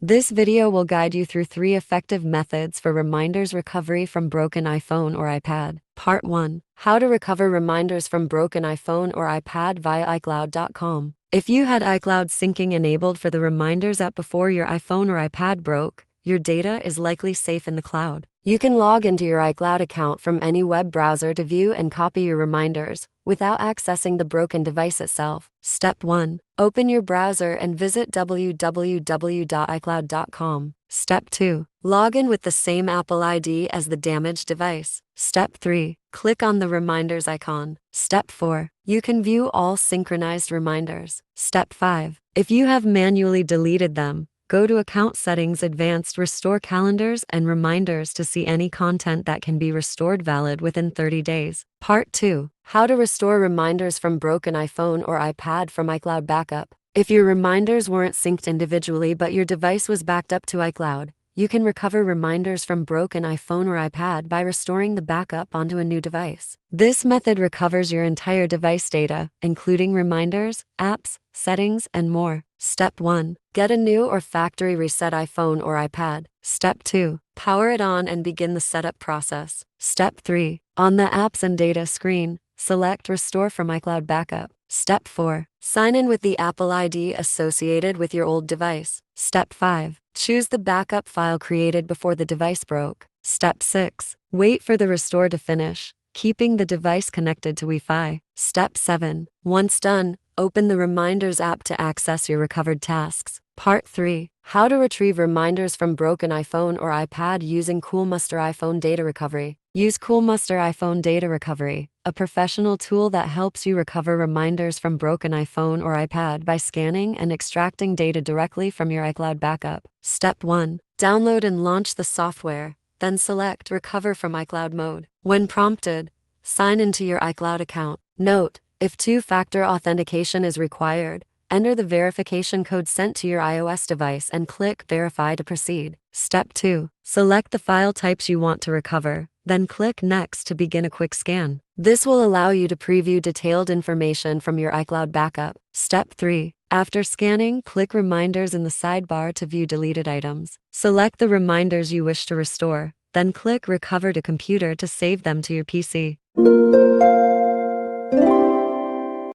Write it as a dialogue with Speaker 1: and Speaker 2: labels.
Speaker 1: This video will guide you through 3 effective methods for reminders recovery from broken iPhone or iPad. Part 1. How to recover reminders from broken iPhone or iPad via iCloud.com. If you had iCloud syncing enabled for the Reminders app before your iPhone or iPad broke, your data is likely safe in the cloud. You can log into your iCloud account from any web browser to view and copy your reminders without accessing the broken device itself. Step 1. Open your browser and visit www.icloud.com. Step 2. Log in with the same Apple ID as the damaged device. Step 3. Click on the Reminders icon. Step 4. You can view all synchronized reminders. Step 5. If you have manually deleted them, go to Account Settings Advanced Restore Calendars and Reminders to see any content that can be restored valid within 30 days. Part 2. How to restore reminders from broken iPhone or iPad from iCloud backup. If your reminders weren't synced individually but your device was backed up to iCloud, you can recover reminders from broken iPhone or iPad by restoring the backup onto a new device. This method recovers your entire device data, including reminders, apps, settings, and more. Step 1. Get a new or factory reset iPhone or iPad. Step 2. Power it on and begin the setup process. Step 3. On the Apps and Data screen, select Restore from iCloud Backup. Step 4. Sign in with the Apple ID associated with your old device. Step 5. Choose the backup file created before the device broke. Step 6. Wait for the restore to finish, keeping the device connected to Wi-Fi. Step 7. Once done, open the Reminders app to access your recovered tasks. Part 3. How to retrieve reminders from broken iPhone or iPad using Coolmuster iPhone Data Recovery. Use Coolmuster iPhone Data Recovery, a professional tool that helps you recover reminders from broken iPhone or iPad by scanning and extracting data directly from your iCloud backup. Step 1. Download and launch the software, then select Recover from iCloud mode. When prompted, sign into your iCloud account. Note: if two-factor authentication is required, enter the verification code sent to your iOS device and click Verify to proceed. Step 2. Select the file types you want to recover, then click Next to begin a quick scan. This will allow you to preview detailed information from your iCloud backup. Step 3. After scanning, click Reminders in the sidebar to view deleted items. Select the reminders you wish to restore, then click Recover to Computer to save them to your PC.